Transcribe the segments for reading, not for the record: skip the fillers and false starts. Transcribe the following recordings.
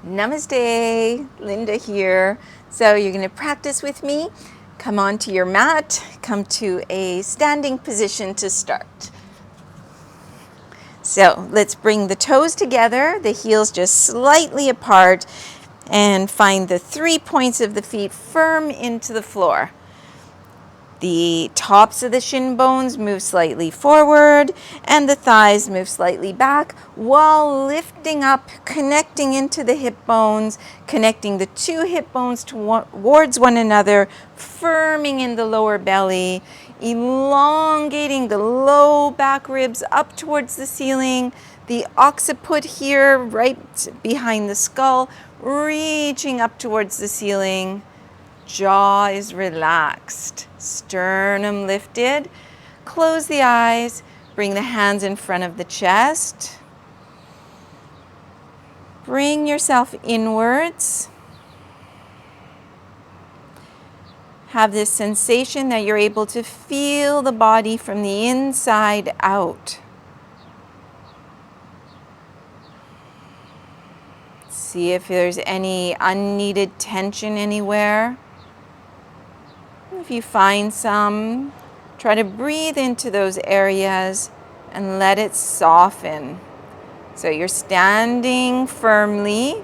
Namaste, Linda here. So you're going to practice with me. Come onto your mat, come to a standing position to start. So let's bring the toes together, the heels just slightly apart, and find the 3 points of the feet firm into the floor. The tops of the shin bones move slightly forward and the thighs move slightly back while lifting up, connecting into the hip bones, connecting the 2 hip bones towards one another, firming in the lower belly, elongating the low back ribs up towards the ceiling, the occiput here right behind the skull, reaching up towards the ceiling. Jaw is relaxed, sternum lifted. Close the eyes, bring the hands in front of the chest. Bring yourself inwards. Have this sensation that you're able to feel the body from the inside out. See if there's any unneeded tension anywhere. If you find some, try to breathe into those areas and let it soften. So you're standing firmly.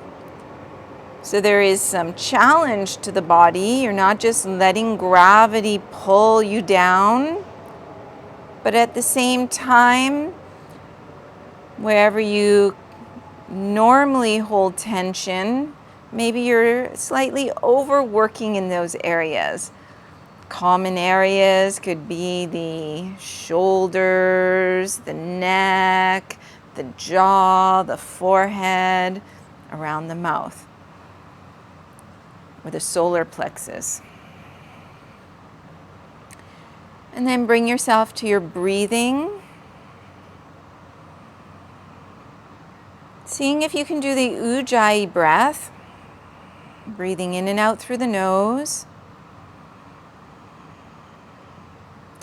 So there is some challenge to the body. You're not just letting gravity pull you down, but at the same time, wherever you normally hold tension, maybe you're slightly overworking in those areas. Common areas could be the shoulders, the neck, the jaw, the forehead, around the mouth, or the solar plexus. And then bring yourself to your breathing. Seeing if you can do the Ujjayi breath, breathing in and out through the nose.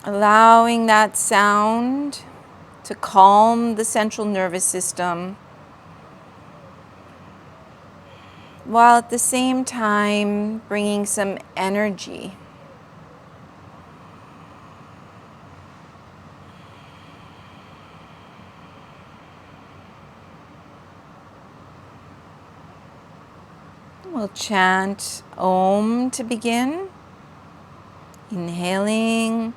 Allowing that sound to calm the central nervous system, while at the same time bringing some energy. We'll chant Om to begin. Inhaling.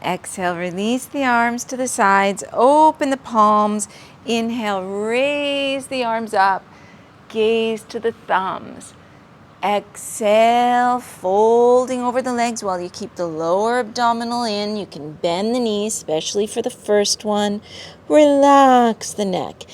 Exhale, release the arms to the sides, open the palms. Inhale, raise the arms up, gaze to the thumbs. Exhale, folding over the legs while you keep the lower abdominal in. You can bend the knees, especially for the first one. Relax the neck.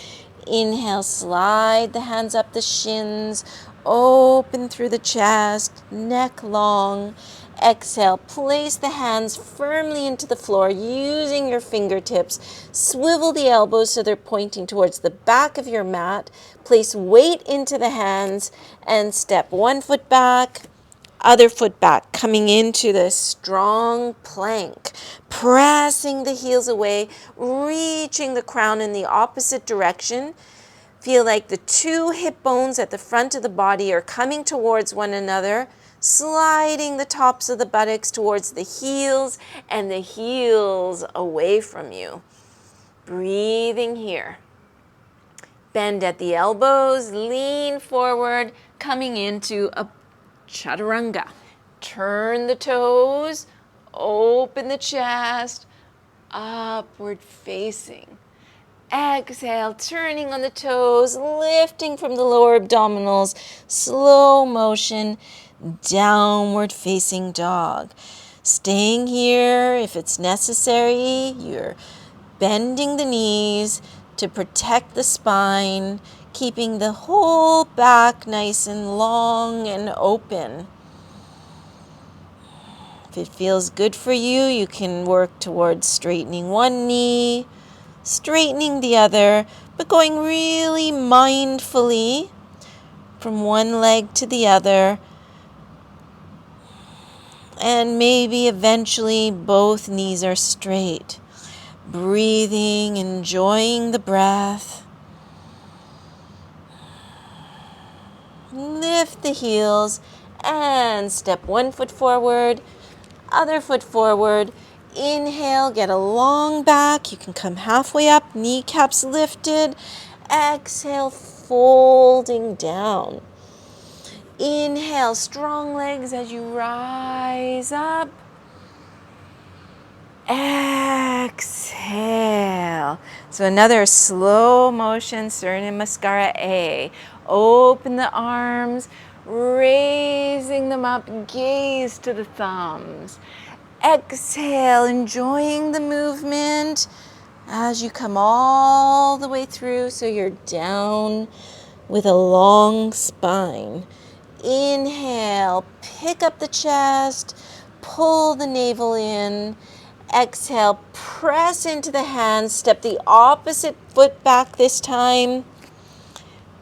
Inhale, slide the hands up the shins, open through the chest, neck long. Exhale, place the hands firmly into the floor using your fingertips. Swivel the elbows so they're pointing towards the back of your mat. Place weight into the hands and step one foot back, other foot back, coming into this strong plank. Pressing the heels away, reaching the crown in the opposite direction. Feel like the 2 hip bones at the front of the body are coming towards one another, sliding the tops of the buttocks towards the heels and the heels away from you. Breathing here. Bend at the elbows, lean forward, coming into a chaturanga. Turn the toes, open the chest, upward facing. Exhale, turning on the toes, lifting from the lower abdominals, slow motion, downward facing dog. Staying here if it's necessary. You're bending the knees to protect the spine, keeping the whole back nice and long and open. If it feels good for you, you can work towards straightening one knee, straightening the other, but going really mindfully from one leg to the other, And maybe eventually both knees are straight. Breathing, enjoying the breath. Lift the heels and step one foot forward, other foot forward. Inhale, get a long back. You can come halfway up, kneecaps lifted. Exhale, folding down. Inhale, strong legs as you rise up. Exhale. So another slow motion, Surya Namaskara A. Open the arms, raising them up, gaze to the thumbs. Exhale, enjoying the movement as you come all the way through so you're down with a long spine. Inhale, pick up the chest, pull the navel in. Exhale, press into the hands, step the opposite foot back this time.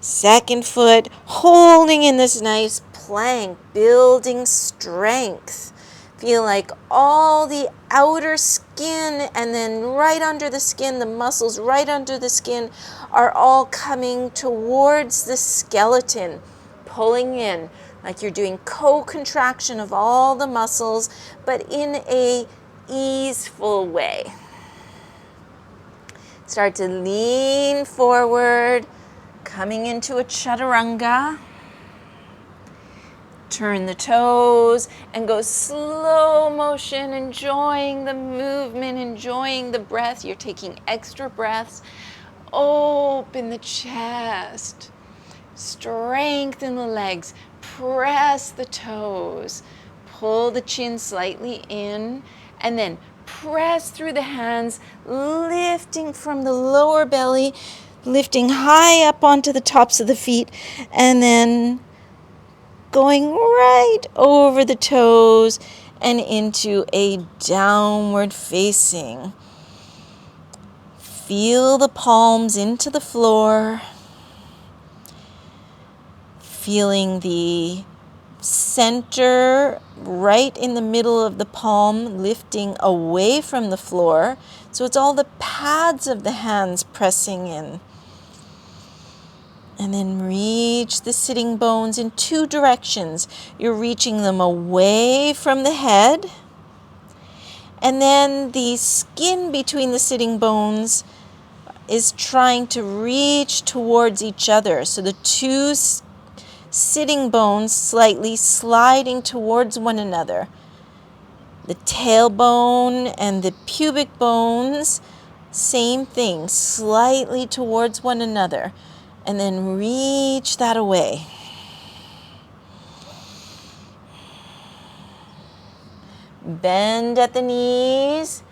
Second foot, holding in this nice plank, building strength. Feel like all the outer skin and then right under the skin, the muscles right under the skin are all coming towards the skeleton, pulling in like you're doing co-contraction of all the muscles, but in a easeful way. Start to lean forward, coming into a chaturanga. Turn the toes and go slow motion, enjoying the movement, enjoying the breath. You're taking extra breaths. Open the chest. Strengthen the legs. Press the toes. Pull the chin slightly in. And then press through the hands, lifting from the lower belly, lifting high up onto the tops of the feet, and then going right over the toes and into a downward facing. Feel the palms into the floor, feeling the center right in the middle of the palm lifting away from the floor. So it's all the pads of the hands pressing in. And then reach the sitting bones in two directions. You're reaching them away from the head. And then the skin between the sitting bones is trying to reach towards each other. So the two sitting bones slightly sliding towards one another. The tailbone and the pubic bones, same thing, slightly towards one another. And then reach that away. Bend at the knees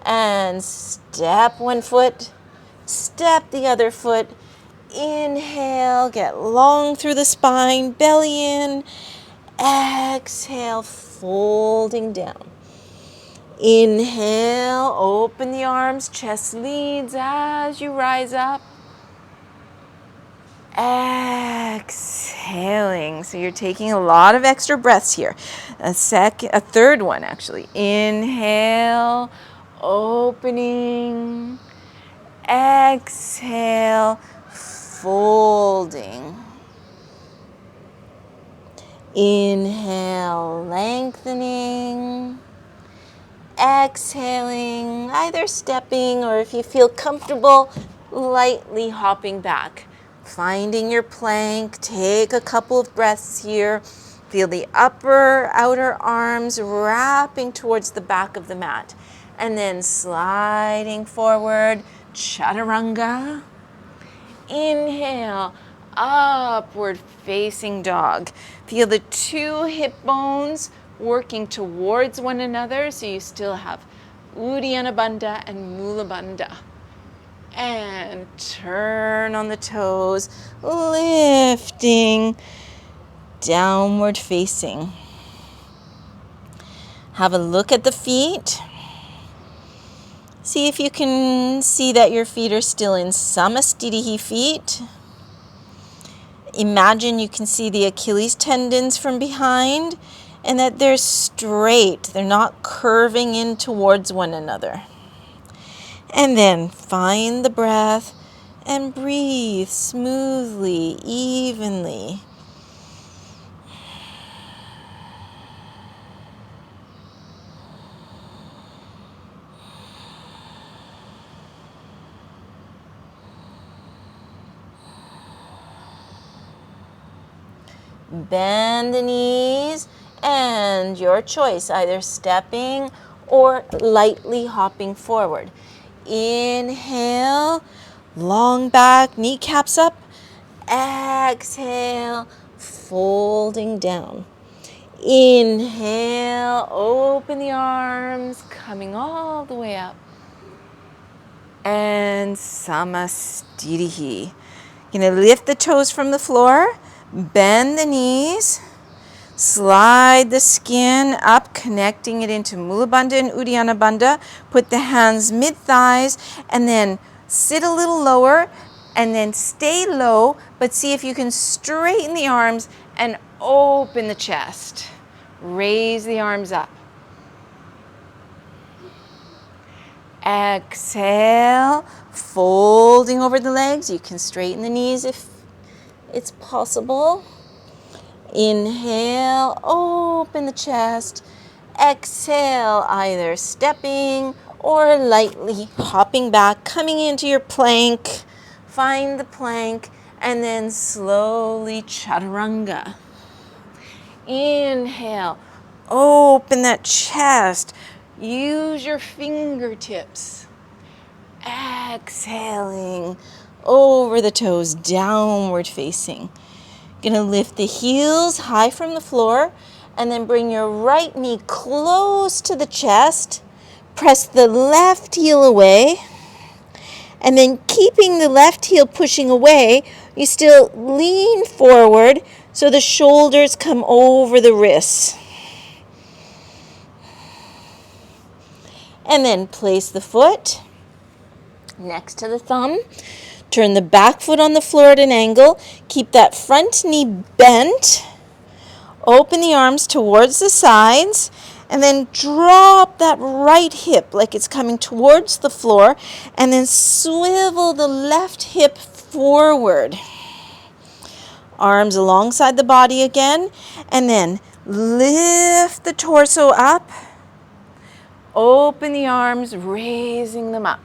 and step one foot, step the other foot. Inhale, get long through the spine, belly in. Exhale, folding down. Inhale, open the arms, chest leads as you rise up. Exhaling. So you're taking a lot of extra breaths here. A third one actually. Inhale, opening. Exhale, folding. Inhale, lengthening. Exhaling, either stepping or if you feel comfortable, lightly hopping back. Finding your plank, take a couple of breaths here. Feel the outer arms wrapping towards the back of the mat. And then sliding forward, chaturanga. Inhale, upward facing dog. Feel the two hip bones working towards one another, so you still have Uddiyana Bandha and Mula Bandha. And turn on the toes, lifting, downward facing. Have a look at the feet. See if you can see that your feet are still in Samastitihi feet. Imagine you can see the Achilles tendons from behind, and that they're straight. They're not curving in towards one another. And then find the breath and breathe smoothly, evenly. Bend the knees, and your choice, either stepping or lightly hopping forward. Inhale, long back, kneecaps up. Exhale, folding down. Inhale, open the arms, coming all the way up. And Samastitihi. You're going to lift the toes from the floor, bend the knees, slide the skin up, connecting it into Mula Bandha and Uddiyana Bandha. Put the hands mid-thighs, and then sit a little lower, and then stay low, but see if you can straighten the arms and open the chest. Raise the arms up. Exhale, folding over the legs. You can straighten the knees if it's possible. Inhale, open the chest. Exhale, either stepping or lightly hopping back, coming into your plank. Find the plank, and then slowly chaturanga. Inhale, open that chest. Use your fingertips. Exhaling over the toes, downward facing. Gonna lift the heels high from the floor, and then bring your right knee close to the chest. Press the left heel away, and then keeping the left heel pushing away, you still lean forward so the shoulders come over the wrists. And then place the foot next to the thumb. Turn the back foot on the floor at an angle. Keep that front knee bent. Open the arms towards the sides. And then drop that right hip like it's coming towards the floor. And then swivel the left hip forward. Arms alongside the body again. And then lift the torso up. Open the arms, raising them up.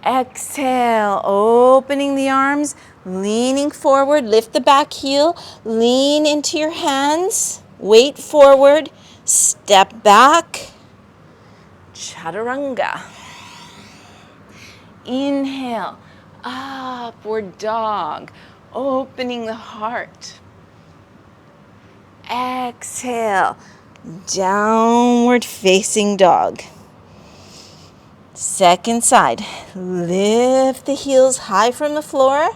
Exhale, opening the arms, leaning forward. Lift the back heel, lean into your hands, weight forward, step back. Chaturanga. Inhale, upward dog, opening the heart. Exhale, downward facing dog. Second side. Lift the heels high from the floor.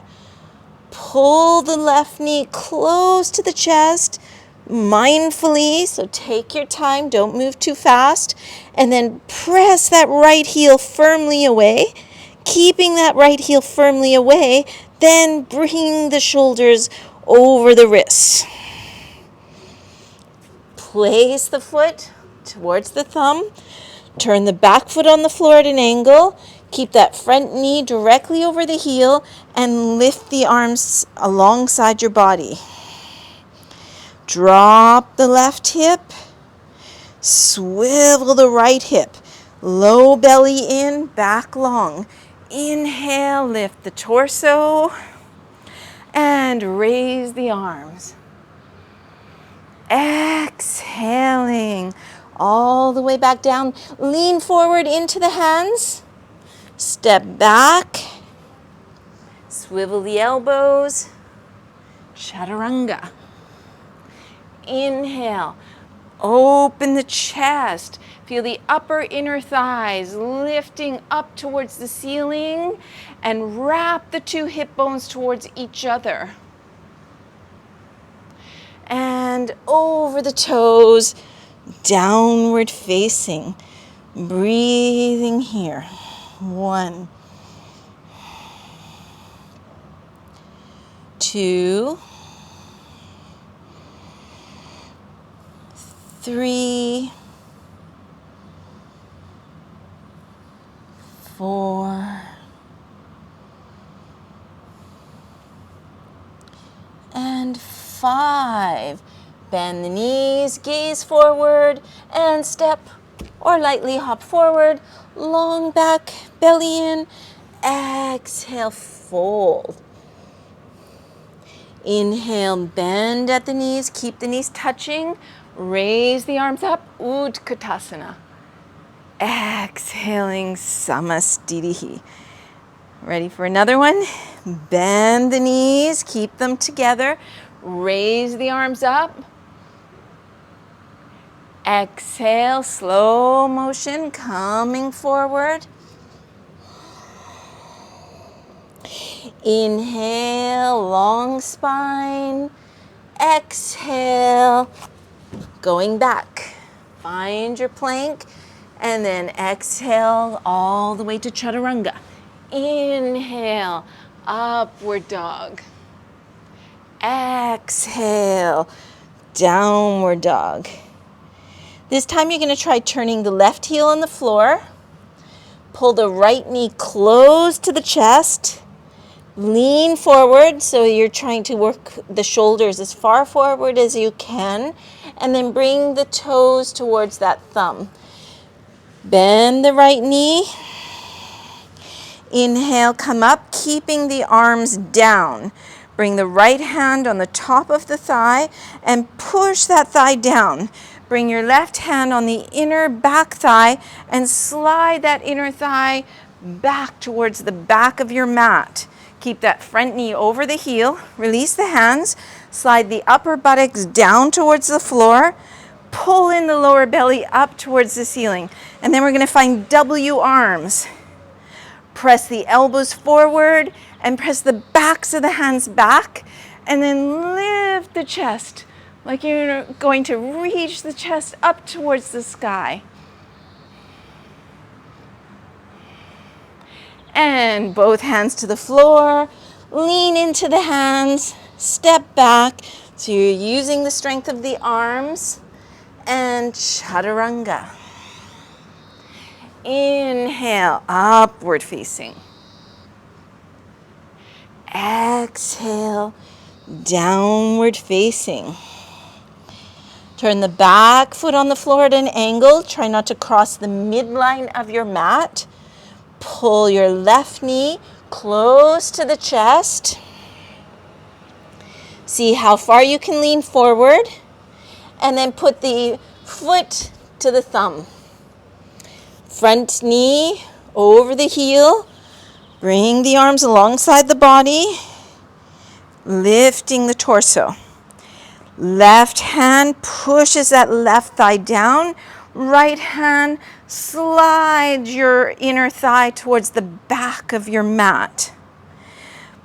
Pull the left knee close to the chest, mindfully, so take your time, don't move too fast. And then press that right heel firmly away. Keeping that right heel firmly away, then bring the shoulders over the wrists. Place the foot towards the thumb. Turn the back foot on the floor at an angle. Keep that front knee directly over the heel and lift the arms alongside your body. Drop the left hip. Swivel the right hip. Low belly in, back long. Inhale, lift the torso and raise the arms. Exhaling all the way back down. Lean forward into the hands. Step back. Swivel the elbows. Chaturanga. Inhale. Open the chest. Feel the upper inner thighs lifting up towards the ceiling, and wrap the two hip bones towards each other. And over the toes, downward facing. Breathing here. 1, 2, 3, 4, and 5. Bend the knees, gaze forward, and step or lightly hop forward. Long back, belly in. Exhale, fold. Inhale, bend at the knees, keep the knees touching. Raise the arms up, Utkatasana. Exhaling, Samastitihi. Ready for another one? Bend the knees, keep them together. Raise the arms up. Exhale, slow motion, coming forward. Inhale, long spine. Exhale, going back. Find your plank, and then exhale all the way to chaturanga. Inhale, upward dog. Exhale, downward dog. This time you're going to try turning the left heel on the floor. Pull the right knee close to the chest. Lean forward, so you're trying to work the shoulders as far forward as you can. And then bring the toes towards that thumb. Bend the right knee. Inhale, come up, keeping the arms down. Bring the right hand on the top of the thigh and push that thigh down. Bring your left hand on the inner back thigh and slide that inner thigh back towards the back of your mat. Keep that front knee over the heel. Release the hands. Slide the upper buttocks down towards the floor. Pull in the lower belly up towards the ceiling. And then we're going to find W arms. Press the elbows forward and press the backs of the hands back. And then lift the chest like you're going to reach the chest up towards the sky. And both hands to the floor. Lean into the hands. Step back. So you're using the strength of the arms. And chaturanga. Inhale, upward facing. Exhale, downward facing. Turn the back foot on the floor at an angle. Try not to cross the midline of your mat. Pull your left knee close to the chest. See how far you can lean forward. And then put the foot to the thumb. Front knee over the heel. Bring the arms alongside the body. Lifting the torso. Left hand pushes that left thigh down. Right hand slides your inner thigh towards the back of your mat.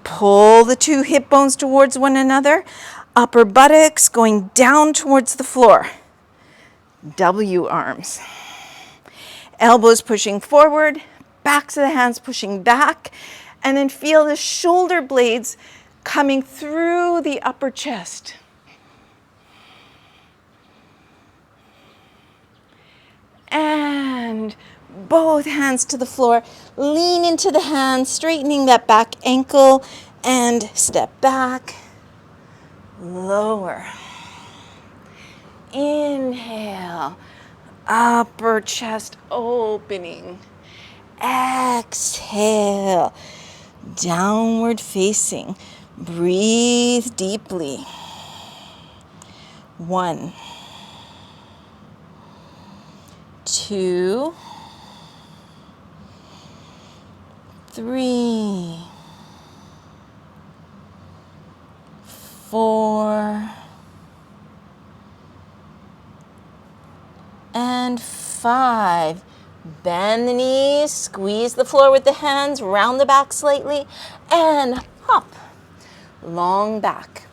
Pull the two hip bones towards one another. Upper buttocks going down towards the floor. W arms. Elbows pushing forward. Backs of the hands pushing back. And then feel the shoulder blades coming through the upper chest. And both hands to the floor. Lean into the hands, straightening that back ankle, and step back. Lower. Inhale. Upper chest opening. Exhale. Downward facing. Breathe deeply. 1, 2, 3, 4, and 5. Bend the knees, squeeze the floor with the hands, round the back slightly, and hop. Long back.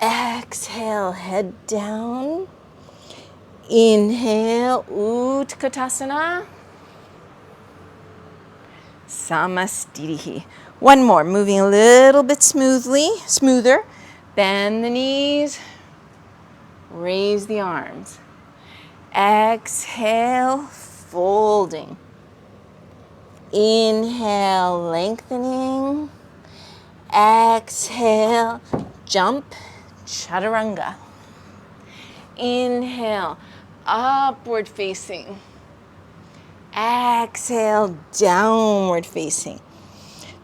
Exhale, head down. Inhale, Utkatasana. Samastitihi. One more, moving a little bit smoother. Bend the knees. Raise the arms. Exhale, folding. Inhale, lengthening. Exhale, jump, chaturanga. Inhale, upward facing. Exhale, downward facing.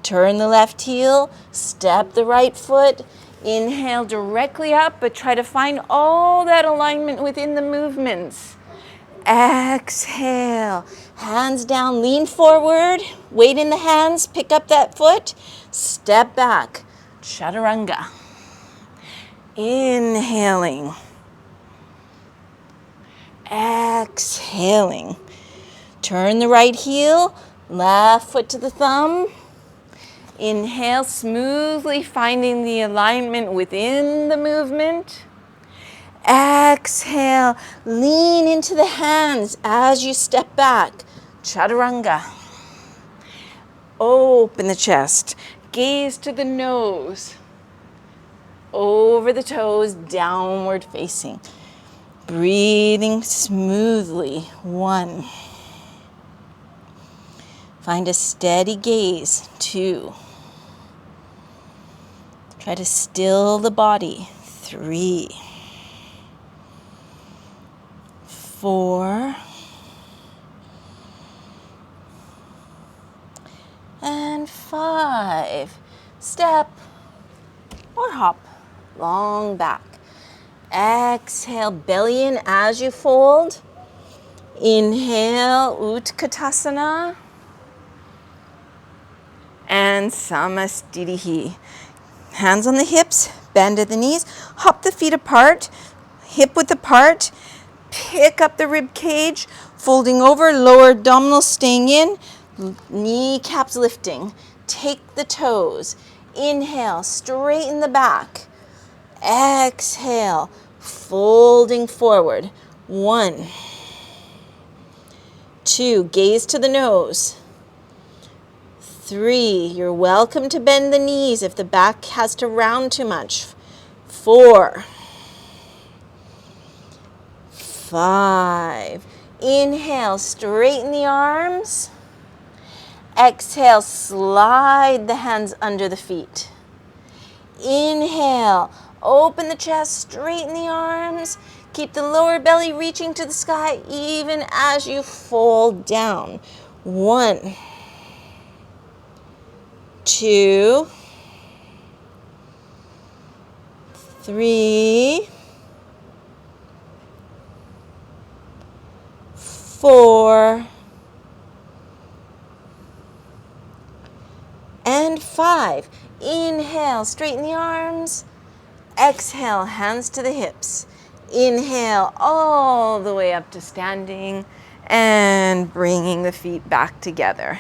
Turn the left heel, step the right foot. Inhale directly up, but try to find all that alignment within the movements. Exhale, hands down, lean forward, weight in the hands, pick up that foot, step back, chaturanga. Inhaling. Exhaling. Turn the right heel, left foot to the thumb. Inhale, smoothly finding the alignment within the movement. Exhale, lean into the hands as you step back, chaturanga. Open the chest, gaze to the nose, over the toes, downward facing. Breathing smoothly, 1. Find a steady gaze, 2. Try to still the body, 3. 4. And 5. Step or hop, long back. Exhale, belly in as you fold. Inhale, Utkatasana. And Samastitihi. Hands on the hips, bend at the knees, hop the feet apart, hip width apart. Pick up the rib cage, folding over, lower abdominals staying in, kneecaps lifting. Take the toes. Inhale, straighten the back. Exhale, folding forward. 1, 2, gaze to the nose. 3, you're welcome to bend the knees if the back has to round too much. 4, 5. Inhale, straighten the arms. Exhale, slide the hands under the feet. Inhale, open the chest, straighten the arms. Keep the lower belly reaching to the sky even as you fold down. 1, 2, 3, 4, and 5. Inhale, straighten the arms. Exhale, hands to the hips. Inhale, all the way up to standing and bringing the feet back together.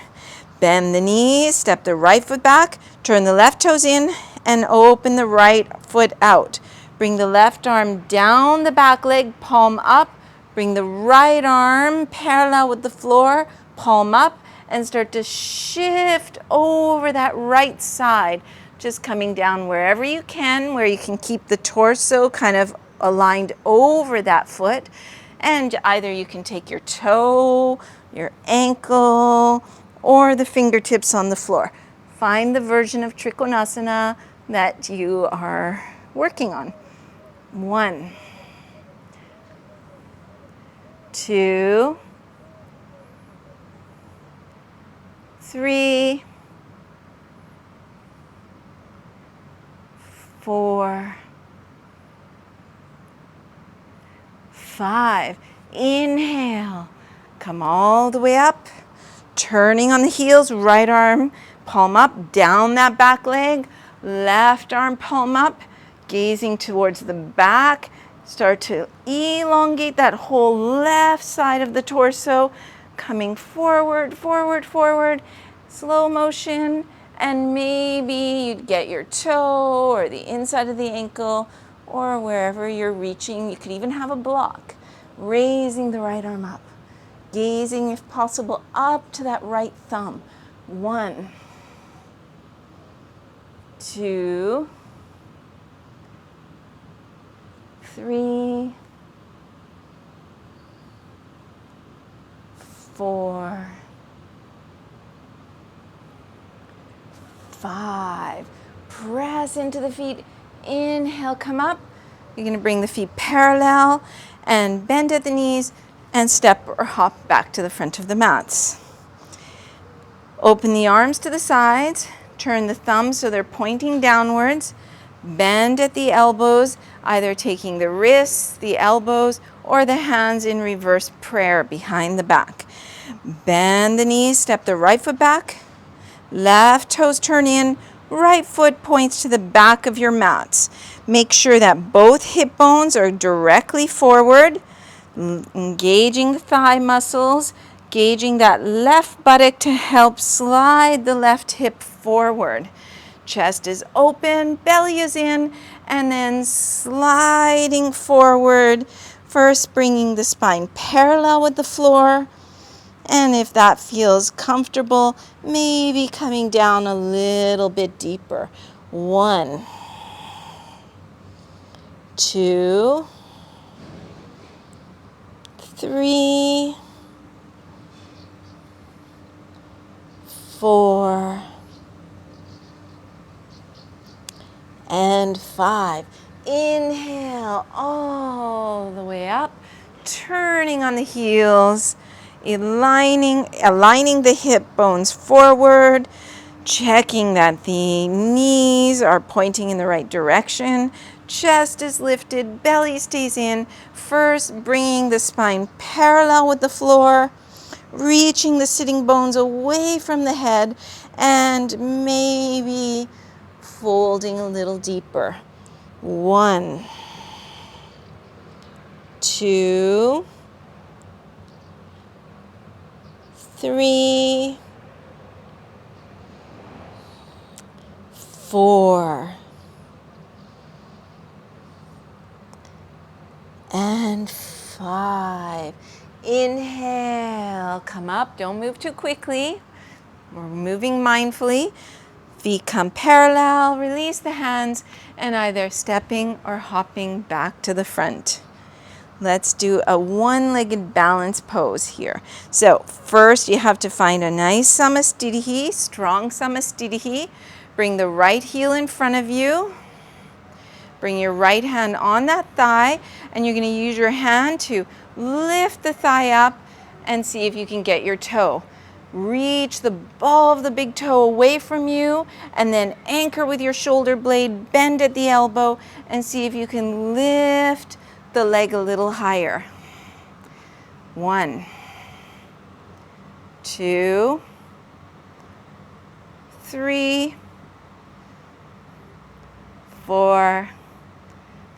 Bend the knees, step the right foot back, turn the left toes in, and open the right foot out. Bring the left arm down the back leg, palm up. Bring the right arm parallel with the floor, palm up, and start to shift over that right side. Just coming down wherever you can, where you can keep the torso kind of aligned over that foot. And either you can take your toe, your ankle, or the fingertips on the floor. Find the version of Trikonasana that you are working on. 1, 2, 3, 4, 5. Inhale. Come all the way up. Turning on the heels, right arm, palm up, down that back leg. Left arm, palm up, gazing towards the back. Start to elongate that whole left side of the torso. Coming forward, forward, forward. Slow motion. And maybe you'd get your toe or the inside of the ankle or wherever you're reaching. You could even have a block. Raising the right arm up. Gazing, if possible, up to that right thumb. 1, 2, 3, 4, 5. Press into the feet. Inhale, come up. You're going to bring the feet parallel and bend at the knees and step or hop back to the front of the mats. Open the arms to the sides. Turn the thumbs so they're pointing downwards. Bend at the elbows, either taking the wrists, the elbows, or the hands in reverse prayer behind the back. Bend the knees, step the right foot back. Left toes turn in, right foot points to the back of your mats. Make sure that both hip bones are directly forward, engaging the thigh muscles, gauging that left buttock to help slide the left hip forward. Chest is open, belly is in, and then sliding forward. First bringing the spine parallel with the floor. And if that feels comfortable, maybe coming down a little bit deeper. 1, 2, 3, 4, and 5. Inhale all the way up, turning on the heels, aligning the hip bones forward, checking that the knees are pointing in the right direction, chest is lifted, belly stays in. First, bringing the spine parallel with the floor, reaching the sitting bones away from the head, and maybe folding a little deeper. 1, 2, 3, 4, and 5. Inhale, come up, don't move too quickly. We're moving mindfully. Feet come parallel, release the hands, and either stepping or hopping back to the front. Let's do a one-legged balance pose here. So first you have to find a nice samasthiti, strong samasthiti. Bring the right heel in front of you. Bring your right hand on that thigh, and you're going to use your hand to lift the thigh up and see if you can get your toe. Reach the ball of the big toe away from you, and then anchor with your shoulder blade, bend at the elbow, and see if you can lift the leg a little higher. 1, 2, 3, 4,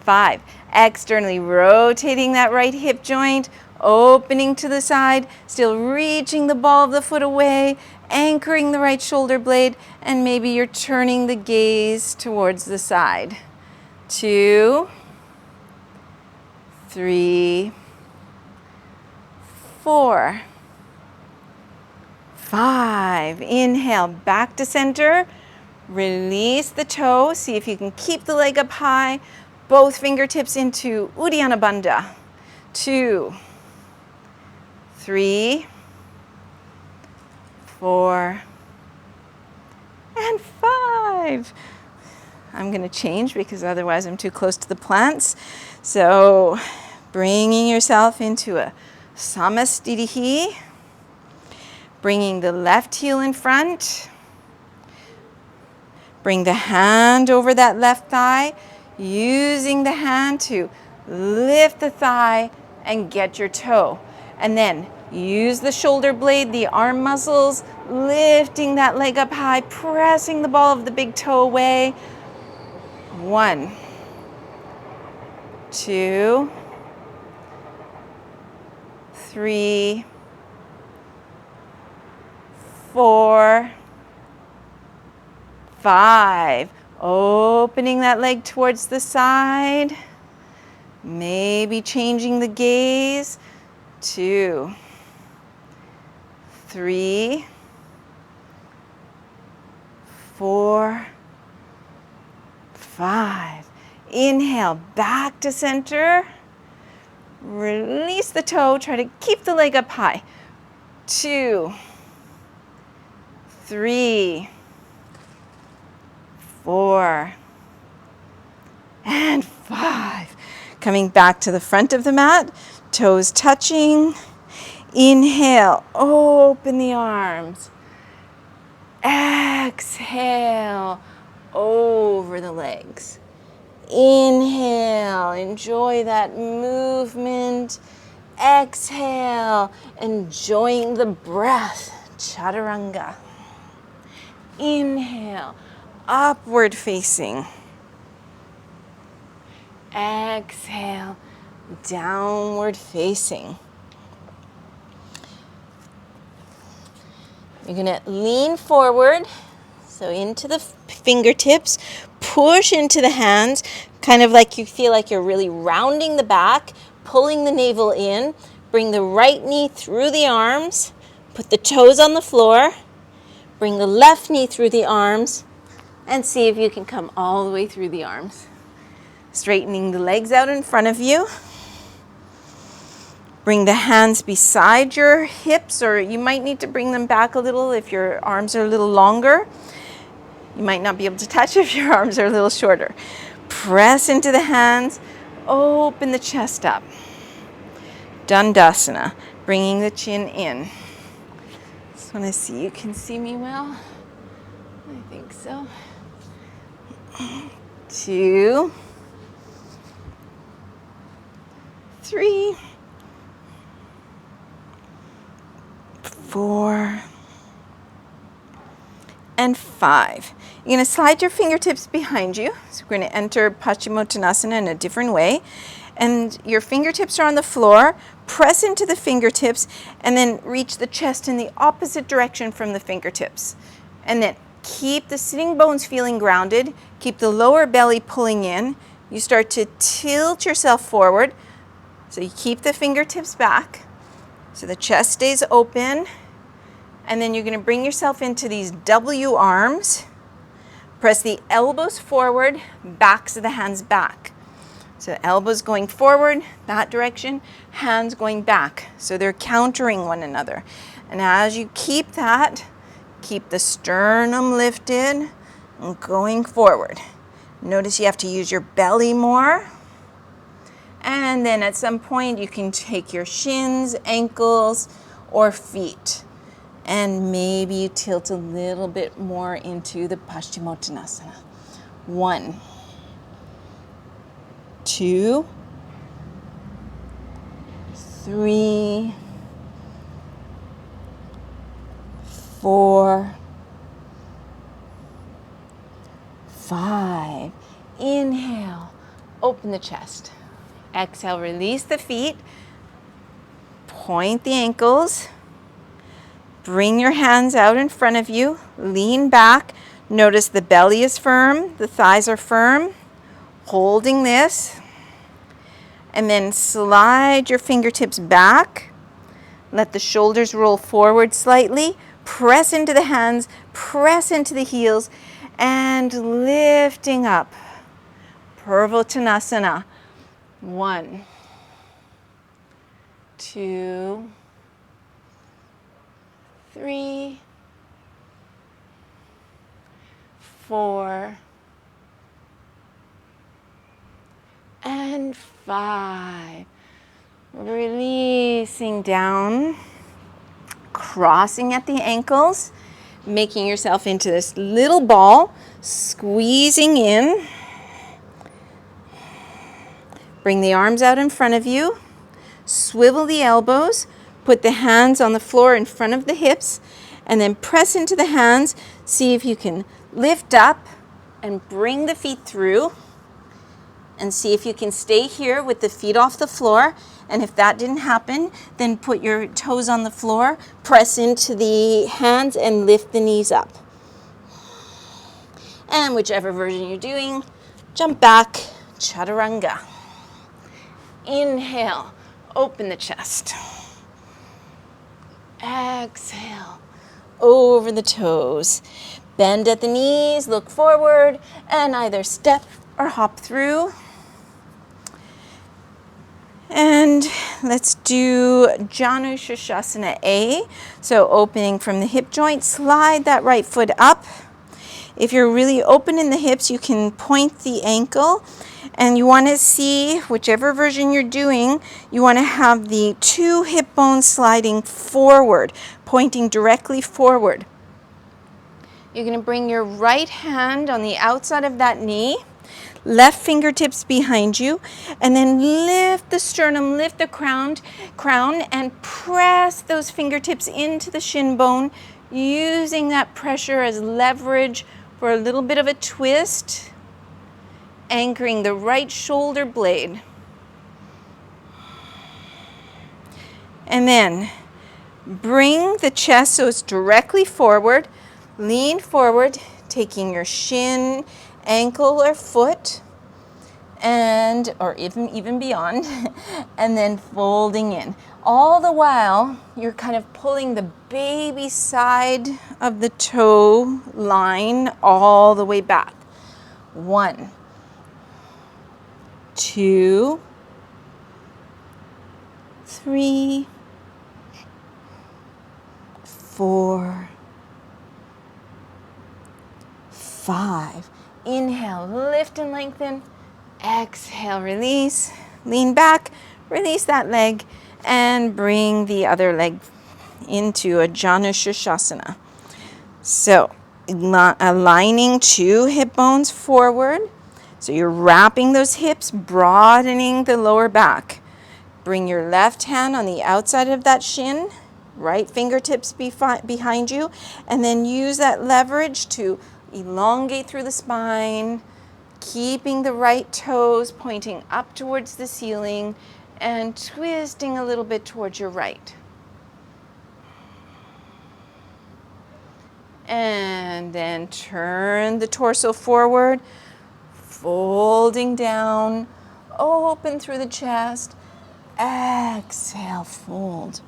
5. Externally rotating that right hip joint, opening to the side, still reaching the ball of the foot away, anchoring the right shoulder blade, and maybe you're turning the gaze towards the side. 2, 3, 4, 5. Inhale, back to center. Release the toe. See if you can keep the leg up high. Both fingertips into Uddiyana Bandha. 2, 3, 4, and 5. I'm going to change because otherwise I'm too close to the plants. So bringing yourself into a samasthiti. Bringing the left heel in front. Bring the hand over that left thigh, using the hand to lift the thigh and get your toe. And then use the shoulder blade, the arm muscles, lifting that leg up high, pressing the ball of the big toe away. 1, 2, 3, 4, 5. Opening that leg towards the side. Maybe changing the gaze. 2, 3, 4, 5. Inhale, back to center. Release the toe. Try to keep the leg up high. 2, 3, 4, and 5. Coming back to the front of the mat, toes touching. Inhale, open the arms. Exhale, over the legs. Inhale, enjoy that movement. Exhale, enjoying the breath. Chaturanga. Inhale, upward facing. Exhale, downward facing. You're going to lean forward, so into the fingertips, push into the hands, kind of like you feel like you're really rounding the back, pulling the navel in. Bring the right knee through the arms, put the toes on the floor, bring the left knee through the arms, and see if you can come all the way through the arms. Straightening the legs out in front of you. Bring the hands beside your hips, or you might need to bring them back a little if your arms are a little longer. You might not be able to touch if your arms are a little shorter. Press into the hands, open the chest up. Dandasana, bringing the chin in. Just want to see you can see me well. I think so. 2, 3, 4, and 5. You're going to slide your fingertips behind you. So we're going to enter Paschimottanasana in a different way. And your fingertips are on the floor. Press into the fingertips and then reach the chest in the opposite direction from the fingertips. And then keep the sitting bones feeling grounded. Keep the lower belly pulling in. You start to tilt yourself forward. So you keep the fingertips back. So the chest stays open. And then you're going to bring yourself into these W arms. Press the elbows forward, backs of the hands back. So elbows going forward, that direction, hands going back. So they're countering one another. And as you keep that, keep the sternum lifted and going forward. Notice you have to use your belly more. And then at some point you can take your shins, ankles, or feet. And maybe you tilt a little bit more into the Paschimottanasana. 1, 2, 3, 4, 5. Inhale, open the chest. Exhale, release the feet. Point the ankles. Bring your hands out in front of you. Lean back. Notice the belly is firm, the thighs are firm. Holding this. And then slide your fingertips back. Let the shoulders roll forward slightly. Press into the hands, press into the heels, and lifting up. Purvottanasana. 1, 2, 3, 4, and 5. Releasing down, crossing at the ankles, making yourself into this little ball, squeezing in. Bring the arms out in front of you, swivel the elbows, put the hands on the floor in front of the hips, and then press into the hands. See if you can lift up and bring the feet through. And see if you can stay here with the feet off the floor. And if that didn't happen, then put your toes on the floor, press into the hands, and lift the knees up. And whichever version you're doing, jump back, chaturanga. Inhale, open the chest. Exhale, over the toes. Bend at the knees, look forward, and either step or hop through. And let's do Janu Shashasana A. So opening from the hip joint, slide that right foot up. If you're really open in the hips, you can point the ankle, and you want to see, whichever version you're doing, you want to have the two hip bones sliding forward, pointing directly forward. You're going to bring your right hand on the outside of that knee, left fingertips behind you, and then lift the sternum, lift the crown, and press those fingertips into the shin bone, using that pressure as leverage for a little bit of a twist, anchoring the right shoulder blade. And then bring the chest so it's directly forward, lean forward, taking your shin, ankle, or foot, or even beyond, and then folding in. All the while, you're kind of pulling the baby side of the toe line all the way back. 1, 2, 3, 4, 5. Inhale, lift and lengthen. Exhale, release. Lean back, release that leg, and bring the other leg into a Janu Shashasana. So, aligning two hip bones forward. So you're wrapping those hips, broadening the lower back. Bring your left hand on the outside of that shin, right fingertips behind you, and then use that leverage to elongate through the spine, keeping the right toes pointing up towards the ceiling and twisting a little bit towards your right. And then turn the torso forward, folding down, open through the chest. Exhale, fold.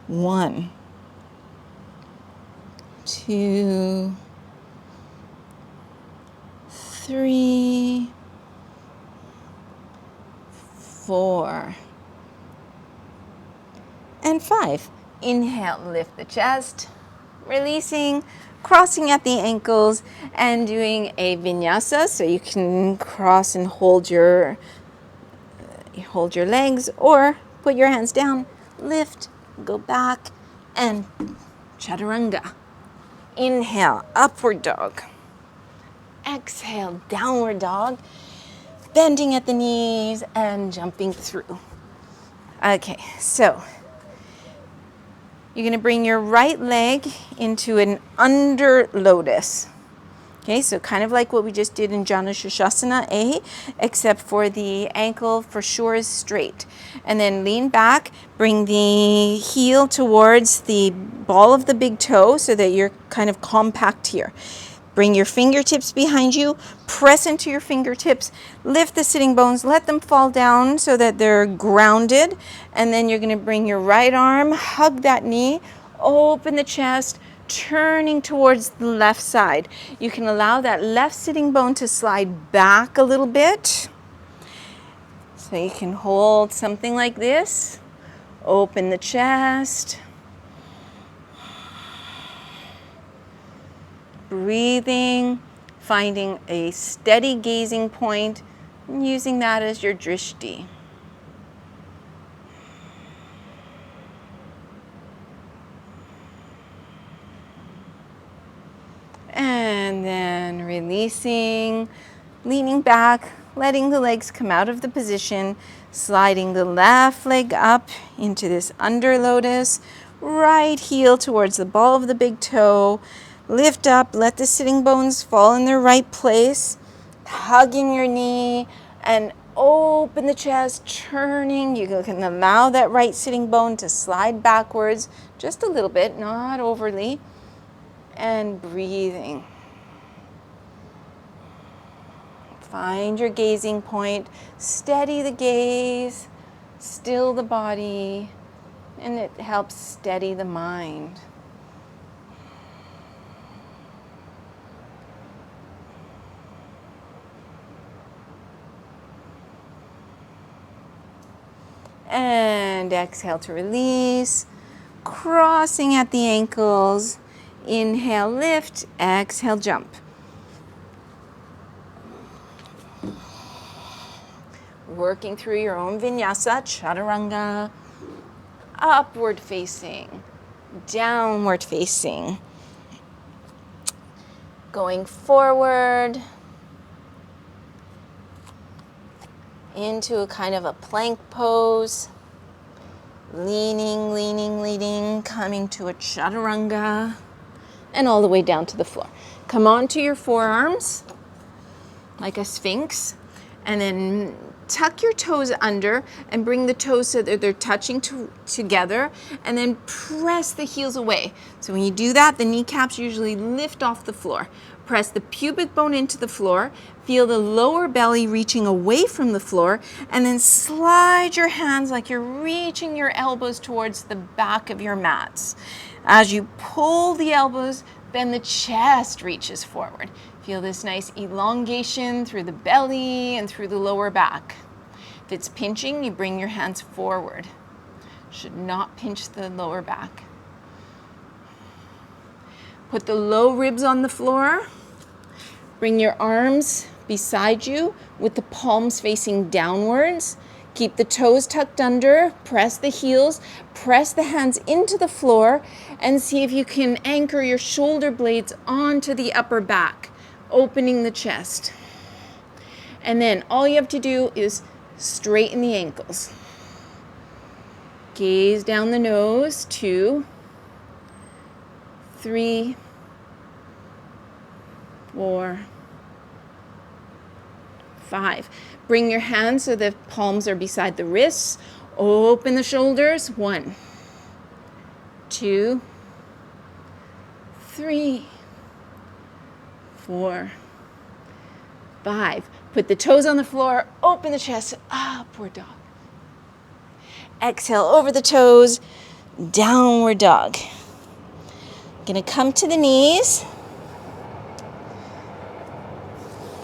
1, 2, 3, 4, and 5. Inhale, lift the chest, releasing, crossing at the ankles, and doing a vinyasa. So you can cross and hold your legs, or put your hands down, lift, go back, and chaturanga. Inhale, upward dog. Exhale, downward dog, bending at the knees and jumping through. Okay, so you're going to bring your right leg into an under lotus. Okay, so kind of like what we just did in Janu Shashasana A, except for the ankle for sure is straight. And then lean back, bring the heel towards the ball of the big toe so that you're kind of compact here. Bring your fingertips behind you, press into your fingertips, lift the sitting bones, let them fall down so that they're grounded. And then you're going to bring your right arm, hug that knee, open the chest, turning towards the left side. You can allow that left sitting bone to slide back a little bit. So you can hold something like this. Open the chest. Breathing, finding a steady gazing point, and using that as your drishti. And then releasing, leaning back, letting the legs come out of the position, sliding the left leg up into this under lotus, right heel towards the ball of the big toe, lift up, let the sitting bones fall in their right place, hugging your knee, and open the chest, turning. You can allow that right sitting bone to slide backwards just a little bit, not overly. And breathing. Find your gazing point, steady the gaze, still the body, and it helps steady the mind. And exhale to release. Crossing at the ankles. Inhale, lift. Exhale, jump. Working through your own vinyasa, chaturanga. Upward facing. Downward facing. Going forward. Into a kind of a plank pose. Leaning, leaning, leaning, coming to a chaturanga, and all the way down to the floor. Come onto your forearms like a sphinx, and then tuck your toes under and bring the toes so that they're touching together, and then press the heels away. So when you do that, the kneecaps usually lift off the floor. Press the pubic bone into the floor, feel the lower belly reaching away from the floor, and then slide your hands like you're reaching your elbows towards the back of your mats. As you pull the elbows, then the chest reaches forward. Feel this nice elongation through the belly and through the lower back. If it's pinching, you bring your hands forward. Should not pinch the lower back. Put the low ribs on the floor. Bring your arms beside you with the palms facing downwards. Keep the toes tucked under, press the heels, press the hands into the floor, and see if you can anchor your shoulder blades onto the upper back, opening the chest. And then all you have to do is straighten the ankles. Gaze down the nose, 2, 3, 4, 5. Bring your hands so the palms are beside the wrists. Open the shoulders. 1, 2, 3, 4, 5. Put the toes on the floor. Open the chest. Upward dog. Exhale over the toes. Downward dog. Gonna come to the knees.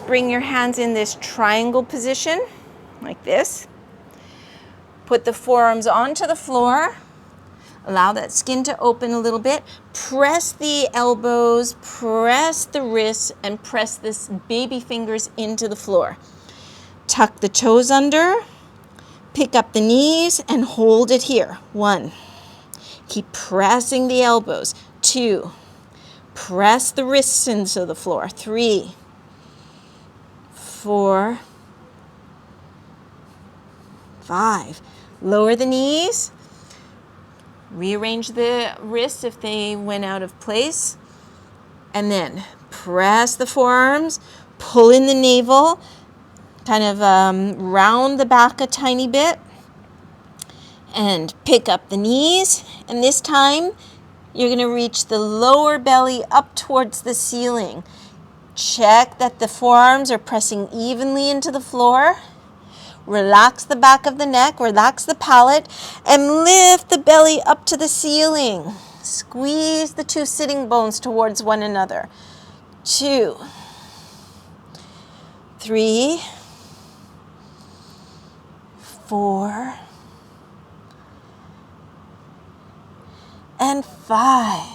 Bring your hands in this triangle position, like this. Put the forearms onto the floor. Allow that skin to open a little bit. Press the elbows, press the wrists, and press this baby fingers into the floor. Tuck the toes under. Pick up the knees and hold it here. 1. Keep pressing the elbows. 2. Press the wrists into the floor. 3, 4, 5. Lower the knees. Rearrange the wrists if they went out of place. And then press the forearms. Pull in the navel. Kind of round the back a tiny bit. And pick up the knees. And this time, you're going to reach the lower belly up towards the ceiling. Check that the forearms are pressing evenly into the floor. Relax the back of the neck, relax the palate, and lift the belly up to the ceiling. Squeeze the 2 sitting bones towards one another. 2, 3, 4, and 5.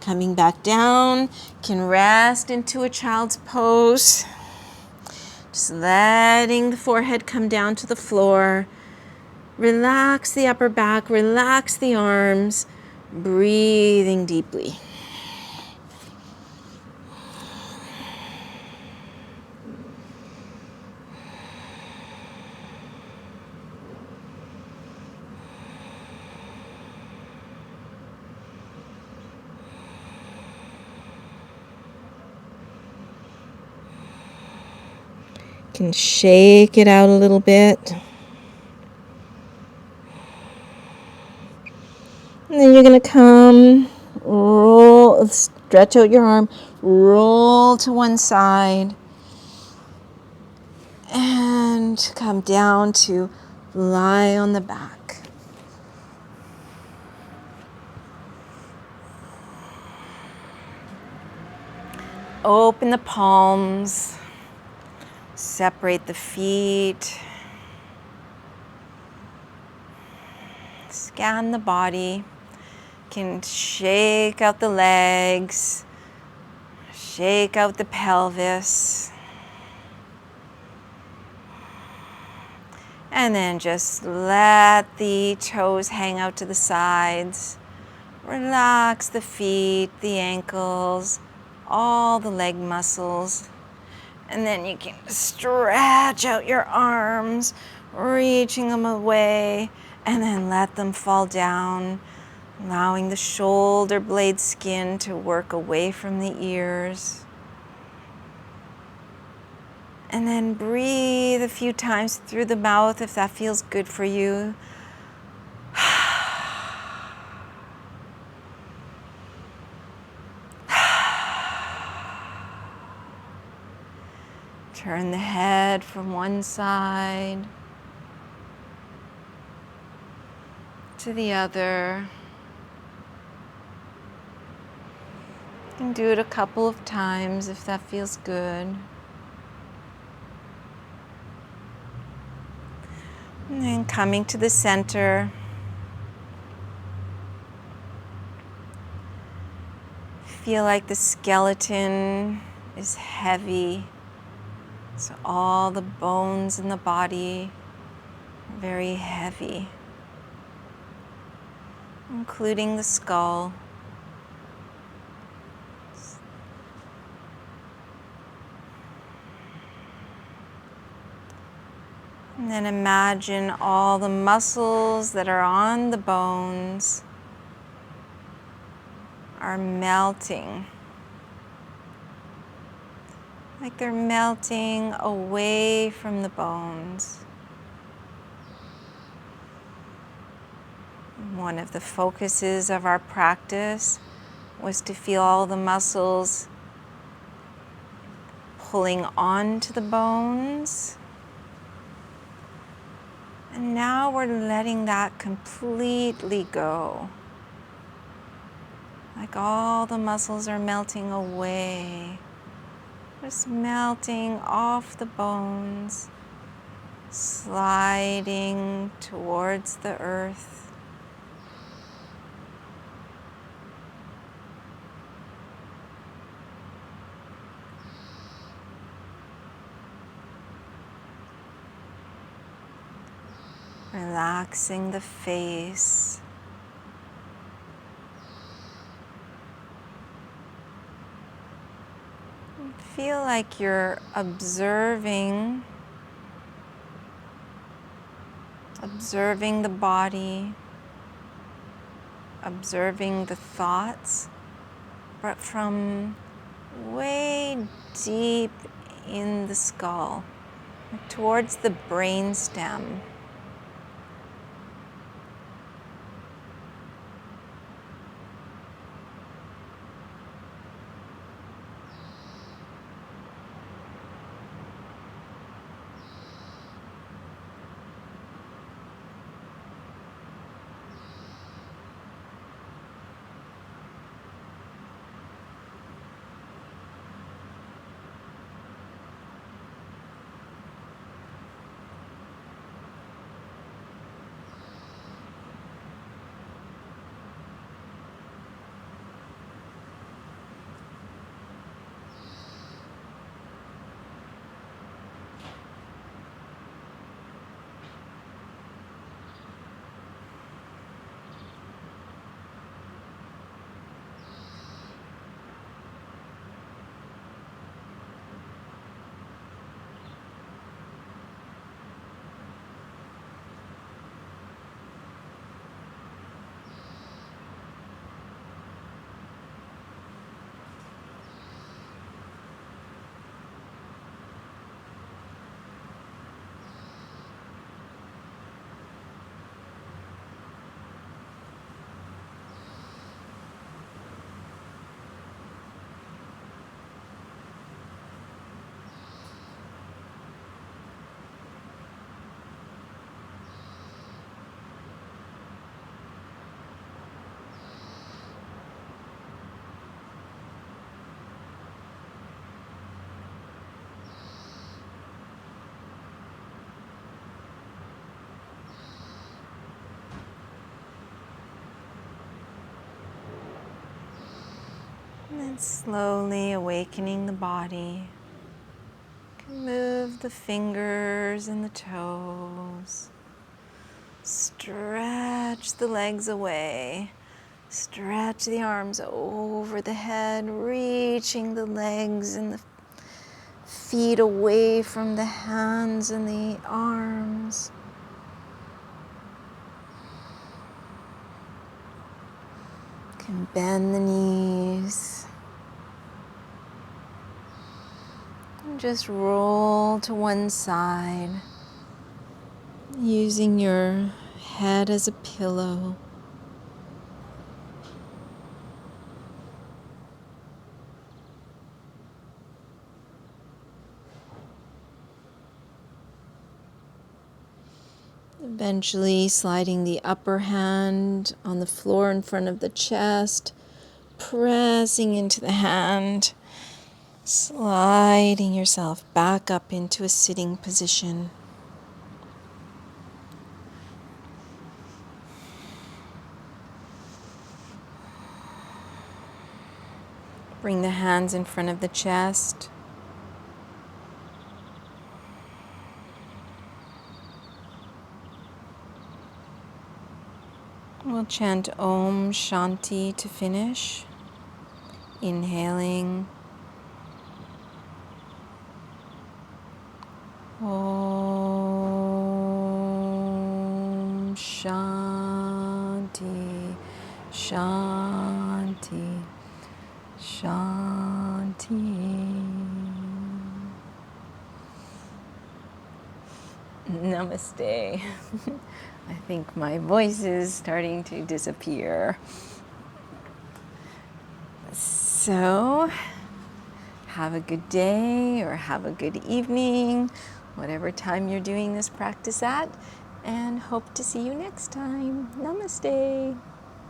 Coming back down, can rest into a child's pose. Just letting the forehead come down to the floor. Relax the upper back, relax the arms, breathing deeply. Can shake it out a little bit. And then you're going to come, roll, stretch out your arm, roll to one side, and come down to lie on the back. Open the palms. Separate the feet. Scan the body. You can shake out the legs, shake out the pelvis. And then just let the toes hang out to the sides. Relax the feet, the ankles, all the leg muscles. And then you can stretch out your arms, reaching them away, and then let them fall down, allowing the shoulder blade skin to work away from the ears. And then breathe a few times through the mouth if that feels good for you. Turn the head from one side to the other. You can do it a couple of times if that feels good. And then coming to the center, feel like the skeleton is heavy. So all the bones in the body are very heavy, including the skull. And then imagine all the muscles that are on the bones are melting. Like they're melting away from the bones. One of the focuses of our practice was to feel all the muscles pulling onto the bones. And now we're letting that completely go. Like all the muscles are melting away. Just melting off the bones, sliding towards the earth. Relaxing the face. Feel like you're observing the body, observing the thoughts, but from way deep in the skull, towards the brain stem. And then slowly awakening the body. You can move the fingers and the toes. Stretch the legs away. Stretch the arms over the head, reaching the legs and the feet away from the hands and the arms. You can bend the knees. And just roll to one side, using your head as a pillow. Eventually sliding the upper hand on the floor in front of the chest, pressing into the hand, sliding yourself back up into a sitting position. Bring the hands in front of the chest. We'll chant Om Shanti to finish. Inhaling. Om Shanti, Shanti, Shanti. Namaste. I think my voice is starting to disappear. So, have a good day or have a good evening, whatever time you're doing this practice at, and hope to see you next time. Namaste.